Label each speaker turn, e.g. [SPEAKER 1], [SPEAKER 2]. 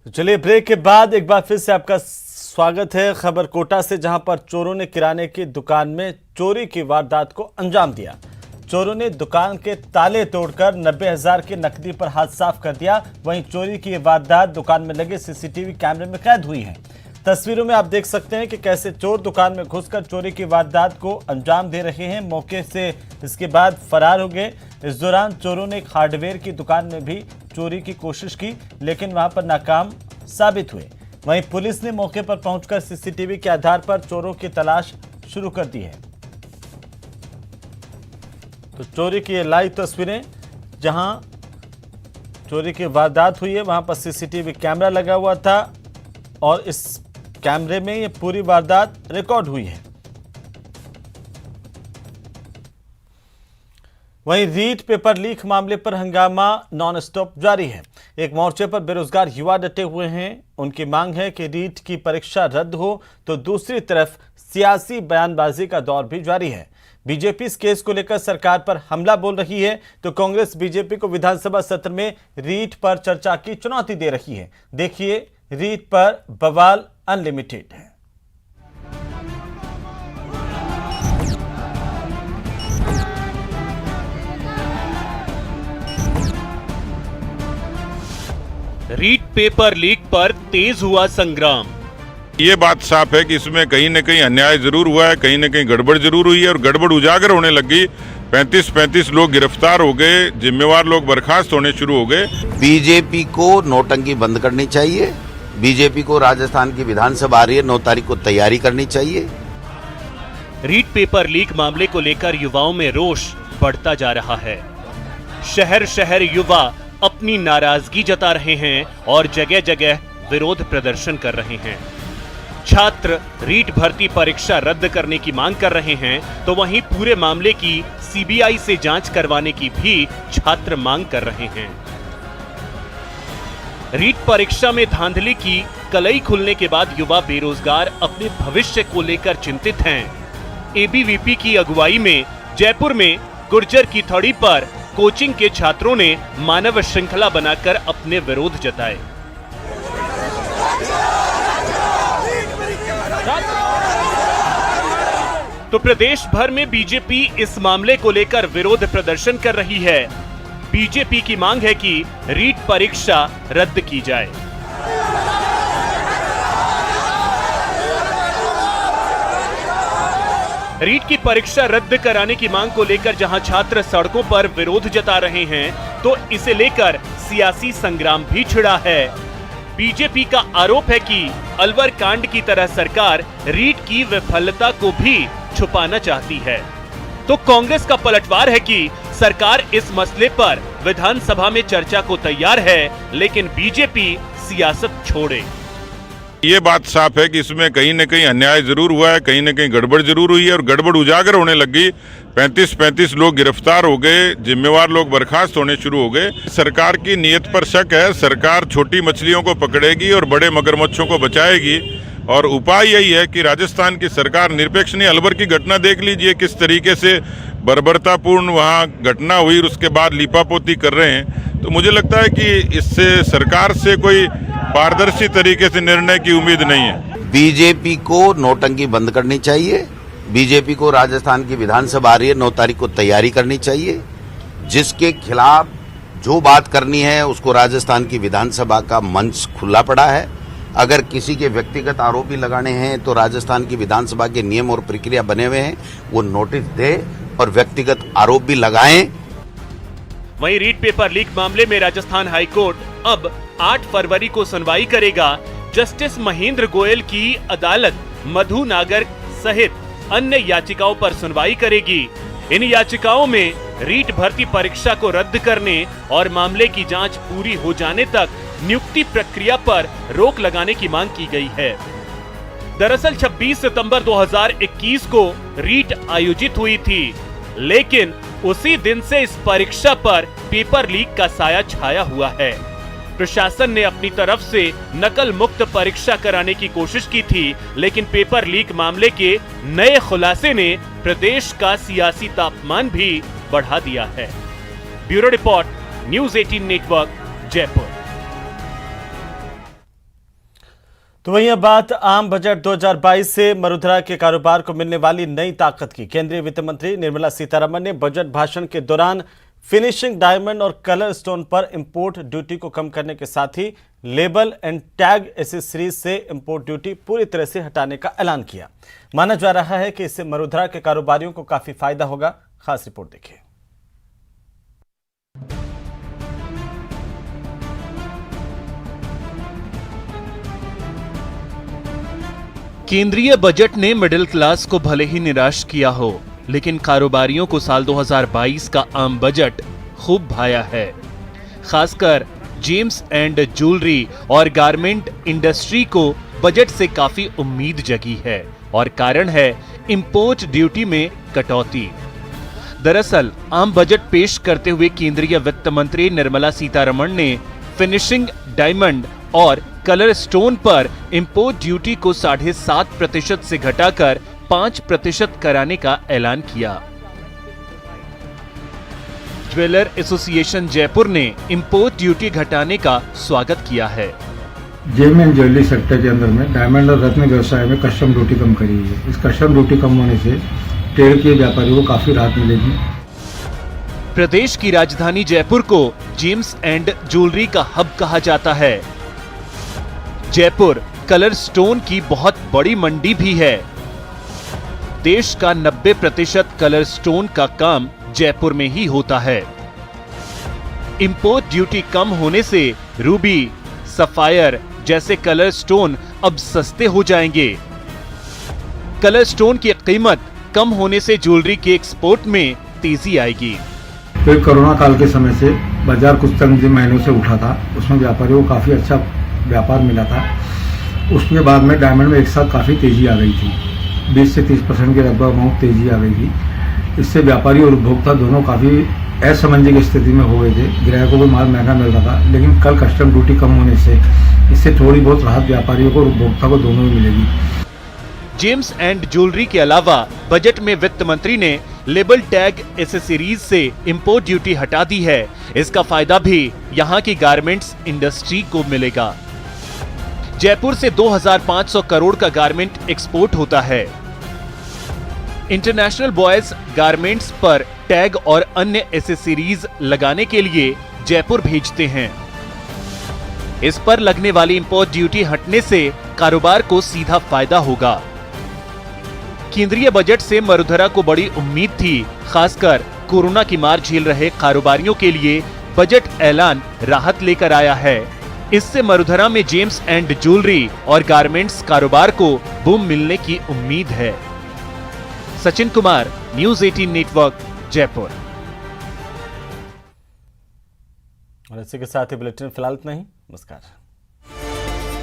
[SPEAKER 1] चलिए ब्रेक के बाद एक बार फिर से आपका स्वागत है। खबर कोटा से, जहां पर चोरों ने किराने की दुकान में चोरी की वारदात को अंजाम दिया। चोरों ने दुकान के ताले तोड़कर 90,000 की नकदी पर हाथ साफ कर दिया। वहीं चोरी की वारदात दुकान में लगे सीसीटीवी कैमरे में कैद हुई है। तस्वीरों में आप देख सकते हैं कि कैसे चोर दुकान में घुसकर चोरी की वारदात को अंजाम दे रहे हैं। मौके से इसके बाद फरार हो गए। इस दौरान चोरों ने एक हार्डवेयर की दुकान में भी चोरी की कोशिश की, लेकिन वहां पर नाकाम साबित हुए। वहीं पुलिस ने मौके पर पहुंचकर सीसीटीवी के आधार पर चोरों की तलाश शुरू कर दी है। तो चोरी की ये लाइव तस्वीरें, जहां चोरी की वारदात हुई है वहां पर सीसीटीवी कैमरा लगा हुआ था और इस कैमरे में ये पूरी वारदात रिकॉर्ड हुई है। वहीं रीट पेपर लीक मामले पर हंगामा नॉन स्टॉप जारी है। एक मोर्चे पर बेरोजगार युवा डटे हुए हैं। उनकी मांग है कि रीट की परीक्षा रद्द हो, तो दूसरी तरफ सियासी बयानबाजी का दौर भी जारी है। बीजेपी इस केस को लेकर सरकार पर हमला बोल रही है, तो कांग्रेस बीजेपी को विधानसभा सत्र में रीट पर चर्चा की चुनौती दे रही है। देखिए, रीट पर बवाल अनलिमिटेड है।
[SPEAKER 2] रीट पेपर लीक पर तेज हुआ संग्राम।
[SPEAKER 3] ये बात साफ है कि इसमें कहीं न कहीं अन्याय जरूर हुआ है, कहीं न कहीं गड़बड़ जरूर हुई है और गड़बड़ उजागर होने लगी। 35 लोग गिरफ्तार हो गए, जिम्मेवार लोग बर्खास्त होने शुरू हो गए।
[SPEAKER 4] बीजेपी को नौटंकी बंद करनी चाहिए। बीजेपी को राजस्थान की विधानसभा आ रही है, 9 तारीख को तैयारी करनी चाहिए।
[SPEAKER 2] रीट पेपर लीक मामले को लेकर युवाओं में रोष बढ़ता जा रहा है। शहर शहर युवा अपनी नाराजगी जता रहे हैं और जगह जगह विरोध प्रदर्शन कर रहे हैं। छात्र रीट भर्ती परीक्षा रद्द करने की मांग कर रहे हैं, तो वहीं पूरे मामले की सीबीआई से जांच करवाने की भी छात्र मांग कर रहे हैं। रीट परीक्षा में धांधली की कलई खुलने के बाद युवा बेरोजगार अपने भविष्य को लेकर चिंतित हैं। एबीवीपी की अगुवाई में जयपुर में गुर्जर की थड़ी पर कोचिंग के छात्रों ने मानव श्रृंखला बनाकर अपने विरोध जताए। तो प्रदेश भर में बीजेपी इस मामले को लेकर विरोध प्रदर्शन कर रही है। बीजेपी की मांग है कि रीट परीक्षा रद्द की जाए। रीट की परीक्षा रद्द कराने की मांग को लेकर जहां छात्र सड़कों पर विरोध जता रहे हैं, तो इसे लेकर सियासी संग्राम भी छिड़ा है। बीजेपी का आरोप है कि अलवर कांड की तरह सरकार रीट की विफलता को भी छुपाना चाहती है। तो कांग्रेस का पलटवार है कि सरकार इस मसले पर विधानसभा में चर्चा को तैयार है, लेकिन बीजेपी सियासत छोड़े।
[SPEAKER 3] ये बात साफ है कि इसमें कहीं न कहीं अन्याय जरूर हुआ है, कहीं न कहीं गड़बड़ जरूर हुई है और गड़बड़ उजागर होने लगी। 35 लोग गिरफ्तार हो गए, जिम्मेवार लोग बर्खास्त होने शुरू हो गए। सरकार की नीयत पर शक है। सरकार छोटी मछलियों को पकड़ेगी और बड़े मगरमच्छों को बचाएगी, और उपाय यही है कि राजस्थान की सरकार निरपेक्ष नहीं। अलवर की घटना देख लीजिए, किस तरीके से बर्बरतापूर्ण वहाँ घटना हुई और उसके बाद लीपापोती कर रहे हैं। तो मुझे लगता है कि इससे सरकार से कोई पारदर्शी तरीके से निर्णय की उम्मीद नहीं है।
[SPEAKER 4] बीजेपी को नौटंकी बंद करनी चाहिए। बीजेपी को राजस्थान की विधानसभा आ रही है, 9 तारीख को तैयारी करनी चाहिए। जिसके खिलाफ जो बात करनी है उसको राजस्थान की विधानसभा का मंच खुला पड़ा है। अगर किसी के व्यक्तिगत आरोप भी लगाने हैं तो राजस्थान की विधानसभा के नियम और प्रक्रिया बने हुए हैं, वो नोटिस दे और व्यक्तिगत आरोप भी लगाएं।
[SPEAKER 2] वहीं रीट पेपर लीक मामले में राजस्थान हाईकोर्ट अब 8 फरवरी को सुनवाई करेगा। जस्टिस महेंद्र गोयल की अदालत मधु नागर सहित अन्य याचिकाओं पर सुनवाई करेगी। इन याचिकाओं में रीट भर्ती परीक्षा को रद्द करने और मामले की जांच पूरी हो जाने तक नियुक्ति प्रक्रिया पर रोक लगाने की मांग की गई है। दरअसल 26 सितंबर 2021 को रीट आयोजित हुई थी, लेकिन उसी दिन से इस परीक्षा पर पेपर लीक का साया छाया हुआ है। प्रशासन ने अपनी तरफ से नकल मुक्त परीक्षा कराने की कोशिश की थी, लेकिन पेपर लीक मामले के नए खुलासे ने प्रदेश का सियासी तापमान भी बढ़ा दिया है। Bureau report, news 18 network, Jaipur.
[SPEAKER 1] तो वहीं अब बात आम बजट 2022 से मरुधरा के कारोबार को मिलने वाली नई ताकत की। केंद्रीय वित्त मंत्री निर्मला सीतारमण ने बजट भाषण के दौरान फिनिशिंग डायमंड और कलर स्टोन पर इंपोर्ट ड्यूटी को कम करने के साथ ही लेबल एंड टैग एसेसरीज से इंपोर्ट ड्यूटी पूरी तरह से हटाने का ऐलान किया। माना जा रहा है कि इससे मरुधरा के कारोबारियों को काफी फायदा होगा। खास रिपोर्ट देखिए।
[SPEAKER 2] केंद्रीय बजट ने मिडिल क्लास को भले ही निराश किया हो, लेकिन कारोबारियों को साल 2022 का आम बजट खूब भाया है। खासकर जेम्स एंड ज्वेलरी और गारमेंट इंडस्ट्री को बजट से काफी उम्मीद जगी है और कारण है इंपोर्ट ड्यूटी में कटौती। दरअसल आम बजट पेश करते हुए केंद्रीय वित्त मंत्री निर्मला सीतारमण ने फिनिशिंग डायमंड और कलर स्टोन पर इंपोर्ट ड्यूटी को 7.5% से घटाकर 5% कराने का ऐलान किया। ज्वेलर एसोसिएशन जयपुर ने इंपोर्ट ड्यूटी घटाने का स्वागत किया है।
[SPEAKER 5] जेम एंड ज्वेलरी सेक्टर के अंदर में डायमंड और रत्न व्यवसाय में कस्टम ड्यूटी कम करी है। इस कस्टम ड्यूटी कम होने से ट्रेड के व्यापारियों को काफी राहत मिलेगी।
[SPEAKER 2] प्रदेश की राजधानी जयपुर को जेम्स एंड ज्वेलरी का हब कहा जाता है। जयपुर कलर स्टोन की बहुत बड़ी मंडी भी है। देश का 90% कलर स्टोन का काम जयपुर में ही होता है। इंपोर्ट ड्यूटी कम होने से रूबी, सफायर जैसे कलर स्टोन अब सस्ते हो जाएंगे। कलर स्टोन की कीमत कम होने से ज्वेलरी के एक्सपोर्ट में तेजी आएगी।
[SPEAKER 5] फिर कोरोना काल के समय से बाजार कुछ चंद महीनों से उठा था, उसमें व्यापारियों को काफी अच्छा व्यापार मिला था। उसके बाद में डायमंड में एक साथ काफी तेजी आ गई थी, 20 से 30% के लगभग अमाउंट तेजी आ गई थी। इससे व्यापारी और उपभोक्ता दोनों काफी असमंजस की स्थिति में हो गए थे। ग्राहकों को माल महंगा मिल रहा था, लेकिन कल कस्टम ड्यूटी कम होने से इससे थोड़ी बहुत राहत व्यापारियों को और उपभोक्ता को दोनों ही मिलेगी।
[SPEAKER 2] जेम्स एंड ज्वेलरी के अलावा बजट में वित्त मंत्री ने लेबल टैग एसेसरीज से इंपोर्ट ड्यूटी हटा दी है। इसका फायदा भी यहां की गारमेंट्स इंडस्ट्री को मिलेगा। जयपुर से 2500 करोड़ का गारमेंट एक्सपोर्ट होता है। इंटरनेशनल बॉयज गारमेंट्स पर टैग और अन्य एसेसरीज लगाने के लिए जयपुर भेजते हैं। इस पर लगने वाली इंपोर्ट ड्यूटी हटने से कारोबार को सीधा फायदा होगा। केंद्रीय बजट से मरुधरा को बड़ी उम्मीद थी। खासकर कोरोना की मार झेल रहे कारोबारियों के लिए बजट ऐलान राहत लेकर आया है। इससे मरुधरा में जेम्स एंड ज्वेलरी और गारमेंट्स कारोबार को बूम मिलने की उम्मीद है। Sachin Kumar, news 18 network, Jaipur.
[SPEAKER 1] और इसी के साथ ही बुलेटिन फिलहाल इतना ही। नमस्कार।